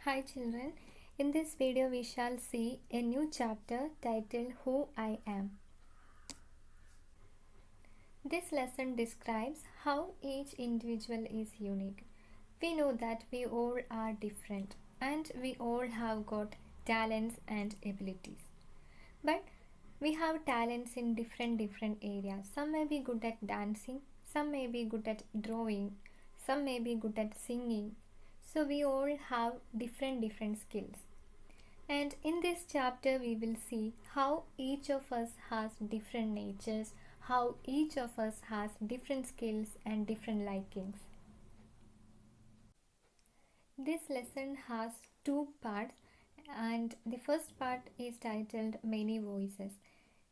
Hi children, in this video we shall see a new chapter titled Who I Am. This lesson describes how each individual is unique. We know that we all are different and we all have got talents and abilities. But we have talents in different areas. Some may be good at dancing, some may be good at drawing, some may be good at singing. So we all have different skills. And in this chapter we will see how each of us has different natures, how each of us has different skills and different likings. This lesson has two parts, and the first part is titled Many Voices.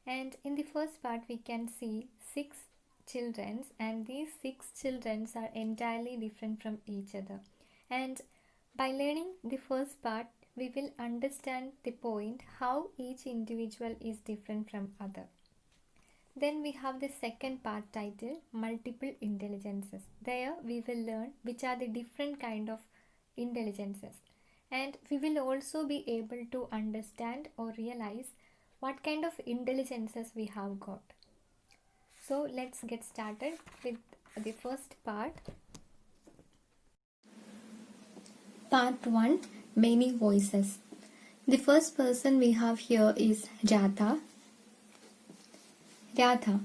And in the first part we can see 6 children, and these 6 children are entirely different from each other. And by learning the first part, we will understand the point how each individual is different from other. Then we have the second part titled Multiple Intelligences. There we will learn which are the different kind of intelligences. And we will also be able to understand or realize what kind of intelligences we have got. So let's get started with the first part. Part 1, Many Voices. The first person we have here is Radha. Radha: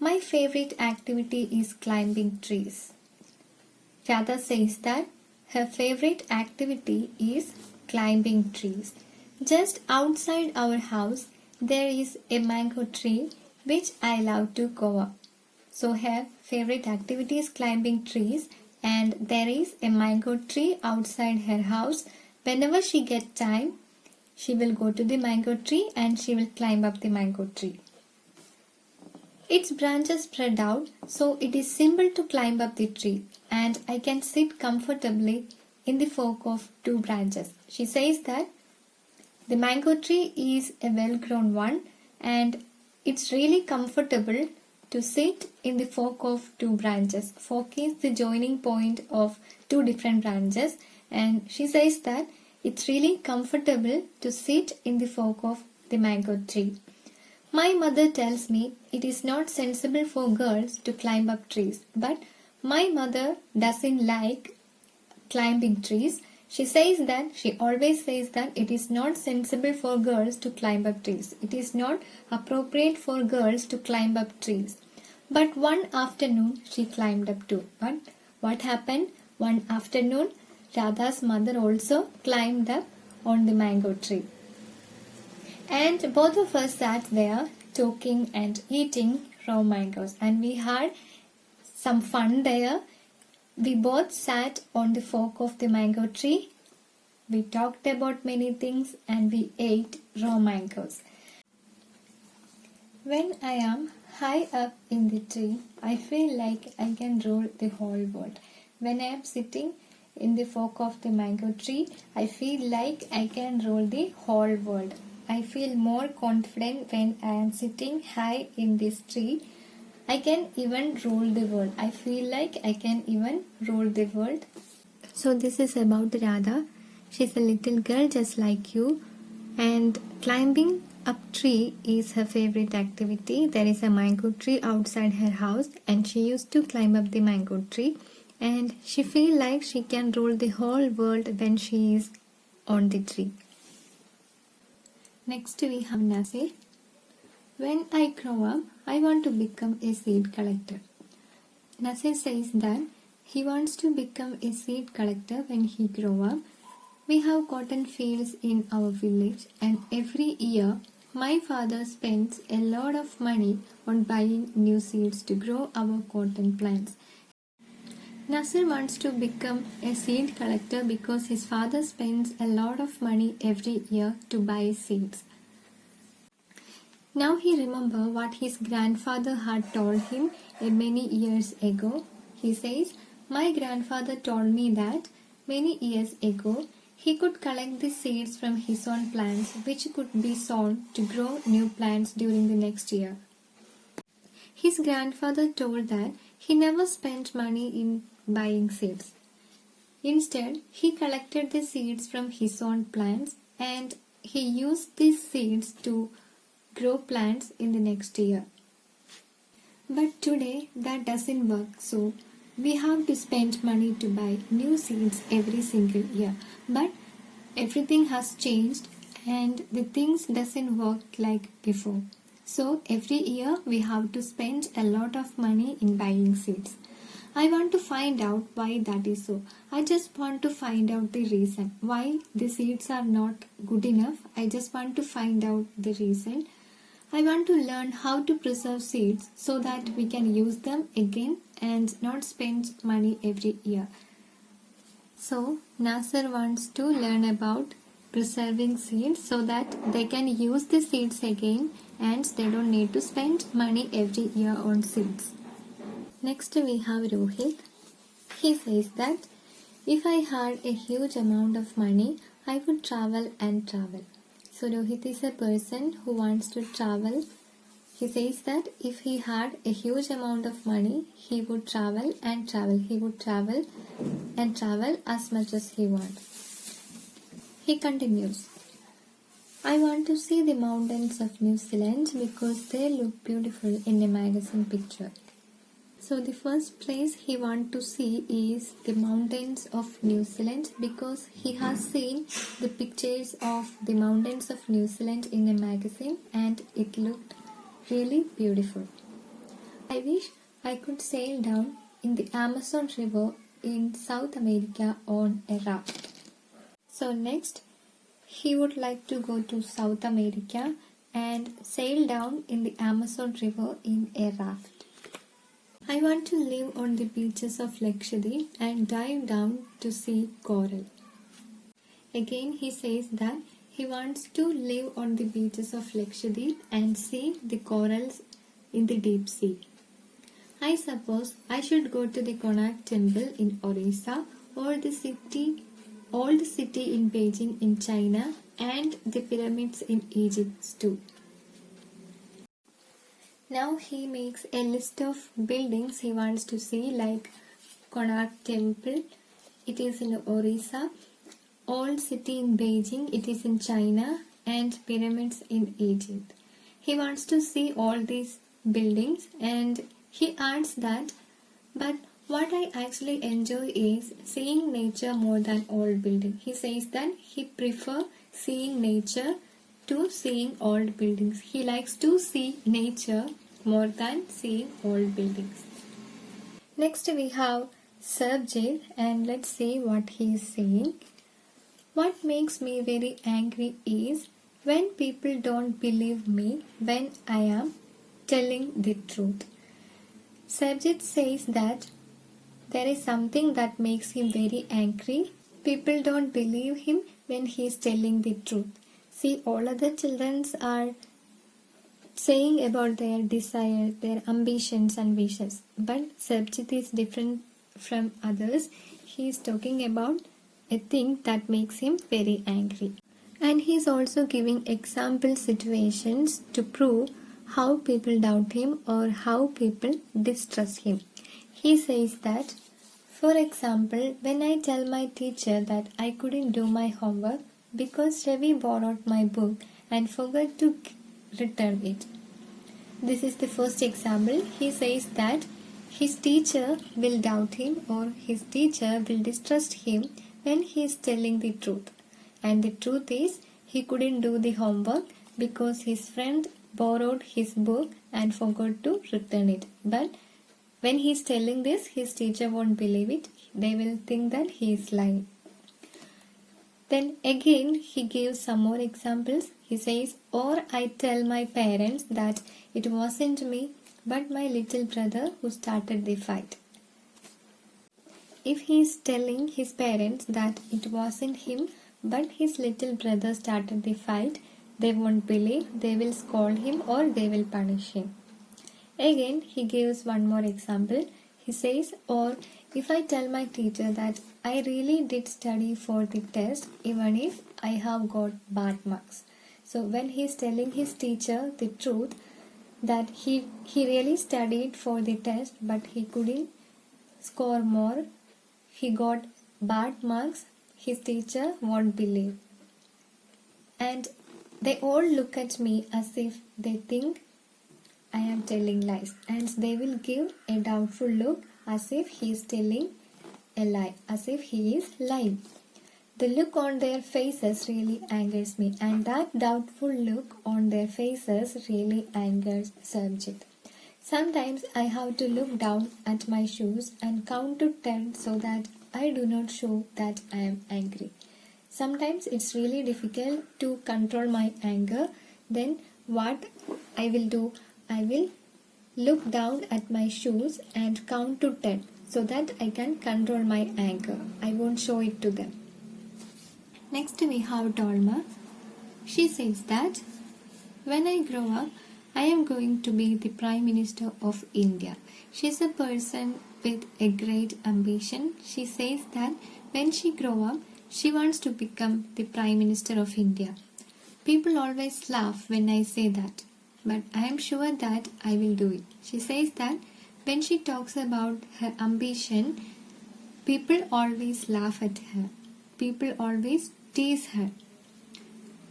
my favorite activity is climbing trees. Radha says that her favorite activity is climbing trees. Just outside our house there is a mango tree which I love to go up. So her favorite activity is climbing trees, and there is a mango tree outside her house. Whenever she gets time, she will go to the mango tree and she will climb up the mango tree. Its branches spread out, so it is simple to climb up the tree, and I can sit comfortably in the fork of 2 branches. She says that the mango tree is a well-grown one and it's really comfortable to sit in the fork of 2 branches. Fork is the joining point of 2 different branches, and she says that it's really comfortable to sit in the fork of the mango tree. My mother tells me it is not sensible for girls to climb up trees, but my mother doesn't like climbing trees. She always says that it is not sensible for girls to climb up trees. It is not appropriate for girls to climb up trees. But one afternoon she climbed up too. But what happened? One afternoon Radha's mother also climbed up on the mango tree. And both of us sat there talking and eating raw mangoes. And we had some fun there. We both sat on the fork of the mango tree. We talked about many things and we ate raw mangoes. When I am high up in the tree, I feel like I can rule the whole world. When I am sitting in the fork of the mango tree, I feel like I can rule the whole world. I feel more confident when I am sitting high in this tree. I can even rule the world. I feel like I can even rule the world. So this is about Radha. She's a little girl just like you, and climbing up tree is her favorite activity. There is a mango tree outside her house and she used to climb up the mango tree, and she feels like she can rule the whole world when she is on the tree. Next we have Nasir. When I grow up, I want to become a seed collector. Nasir says that he wants to become a seed collector when he grows up. We have cotton fields in our village, and every year my father spends a lot of money on buying new seeds to grow our cotton plants. Nasir wants to become a seed collector because his father spends a lot of money every year to buy seeds. Now he remembers what his grandfather had told him many years ago. He says, my grandfather told me that many years ago he could collect the seeds from his own plants which could be sown to grow new plants during the next year. His grandfather told that he never spent money in buying seeds. Instead, he collected the seeds from his own plants and he used these seeds to grow plants in the next year. But today that doesn't work, so we have to spend money to buy new seeds every single year. But everything has changed and the things doesn't work like before. So every year we have to spend a lot of money in buying seeds. I want to find out why that is so. I just want to find out the reason why the seeds are not good enough. I just want to find out the reason. I want to learn how to preserve seeds so that we can use them again and not spend money every year. So Nasser wants to learn about preserving seeds so that they can use the seeds again and they don't need to spend money every year on seeds. Next we have Rohit. He says that if I had a huge amount of money, I would travel and travel. So Rohit is a person who wants to travel. He says that if he had a huge amount of money, he would travel and travel. He would travel and travel as much as he wants. He continues, I want to see the mountains of New Zealand because they look beautiful in a magazine picture. So the first place he wants to see is the mountains of New Zealand because he has seen the pictures of the mountains of New Zealand in a magazine and it looked really beautiful. I wish I could sail down in the Amazon River in South America on a raft. So next, he would like to go to South America and sail down in the Amazon River in a raft. I want to live on the beaches of Lakshadweep and dive down to see coral. Again, he says that he wants to live on the beaches of Lakshadweep and see the corals in the deep sea. I suppose I should go to the Konark Temple in Orissa or the old city in Beijing in China and the pyramids in Egypt too. Now he makes a list of buildings he wants to see like Konark Temple, it is in Orissa, Old City in Beijing, it is in China, and pyramids in Egypt. He wants to see all these buildings and he adds that, but what I actually enjoy is seeing nature more than old buildings. He says that he prefers seeing nature to seeing old buildings. He likes to see nature more than seeing old buildings. Next we have Sarabjit and let's see what he is saying. What makes me very angry is when people don't believe me when I am telling the truth. Sarabjit says that there is something that makes him very angry. People don't believe him when he is telling the truth. See, all other children are saying about their desires, their ambitions and wishes. But Sarabjit is different from others. He is talking about a thing that makes him very angry. And he is also giving example situations to prove how people doubt him or how people distrust him. He says that, for example, when I tell my teacher that I couldn't do my homework because Ravi borrowed my book and forgot to return it. This is the first example. He says that his teacher will doubt him or his teacher will distrust him when he is telling the truth. And the truth is he couldn't do the homework because his friend borrowed his book and forgot to return it. But when he is telling this, his teacher won't believe it. They will think that he is lying. Then again he gives some more examples. He says, or I tell my parents that it wasn't me but my little brother who started the fight. If he is telling his parents that it wasn't him but his little brother started the fight, they won't believe, they will scold him or they will punish him. Again he gives one more example. He says, or if I tell my teacher that I really did study for the test even if I have got bad marks. So when he is telling his teacher the truth that he really studied for the test but he couldn't score more, he got bad marks his teacher won't believe. And they all look at me as if they think I am telling lies, and they will give a doubtful look as if he is telling a lie, as if he is lying. The look on their faces really angers me, and that doubtful look on their faces really angers Sarabjit. Sometimes I have to look down at my shoes and count to 10 so that I do not show that I am angry. Sometimes it's really difficult to control my anger. Then what I will do, I will look down at my shoes and count to 10 so that I can control my anger. I won't show it to them. Next we have Dolma. She says that when I grow up, I am going to be the Prime Minister of India. She's a person with a great ambition. She says that when she grows up, she wants to become the Prime Minister of India. People always laugh when I say that, but I am sure that I will do it. She says that when she talks about her ambition, people always laugh at her. People always tease her.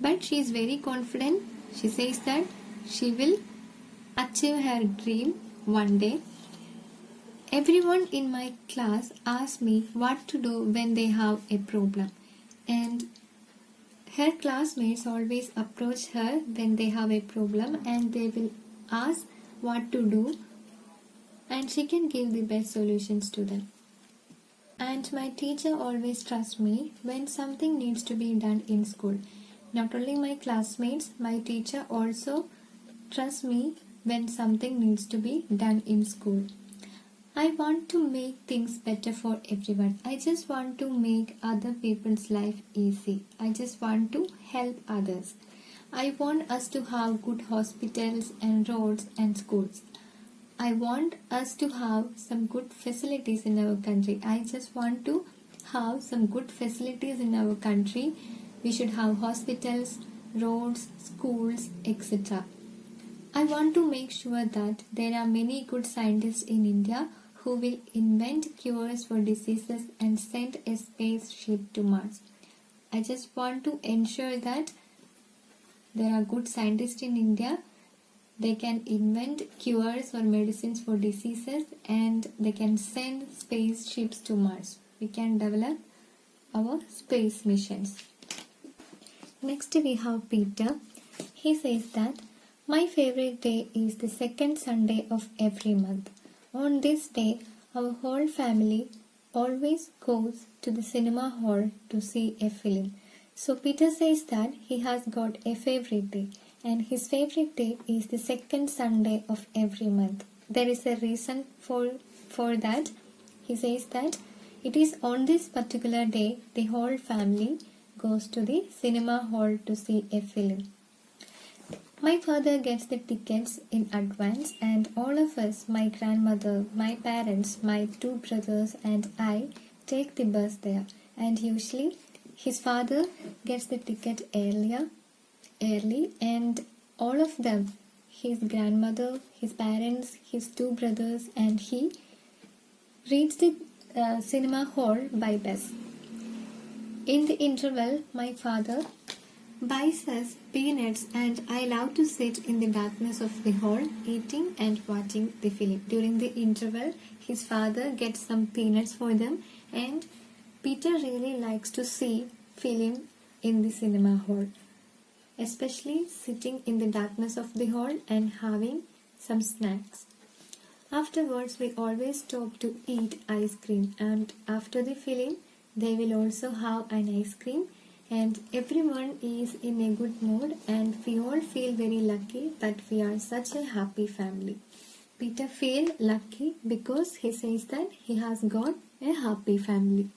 But she is very confident. She says that she will achieve her dream one day. Everyone in my class asks me what to do when they have a problem. And her classmates always approach her when they have a problem and they will ask what to do, and she can give the best solutions to them. And my teacher always trusts me when something needs to be done in school. Not only my classmates, my teacher also trusts me when something needs to be done in school. I want to make things better for everyone. I just want to make other people's life easy. I just want to help others. I want us to have good hospitals and roads and schools. I want us to have some good facilities in our country. I just want to have some good facilities in our country. We should have hospitals, roads, schools, etc. I want to make sure that there are many good scientists in India who will invent cures for diseases and send a spaceship to Mars. I just want to ensure that there are good scientists in India. They can invent cures or medicines for diseases and they can send spaceships to Mars. We can develop our space missions. Next we have Peter. He says that my favorite day is the second Sunday of every month. On this day, our whole family always goes to the cinema hall to see a film. So Peter says that he has got a favorite day, and his favorite day is the second Sunday of every month. There is a reason for that. He says that it is on this particular day the whole family goes to the cinema hall to see a film. My father gets the tickets in advance, and all of us, my grandmother, my parents, my two brothers and I take the bus there. And usually his father gets the ticket early, and all of them, his grandmother, his parents, his two brothers and he reach the cinema hall by bus. In the interval, my father buys us peanuts, and I love to sit in the darkness of the hall eating and watching the film. During the interval, his father gets some peanuts for them, and Peter really likes to see film in the cinema hall, especially sitting in the darkness of the hall and having some snacks. Afterwards, we always stop to eat ice cream, and after the film, they will also have an ice cream, and everyone is in a good mood, and we all feel very lucky that we are such a happy family. Peter feels lucky because he says that he has got a happy family.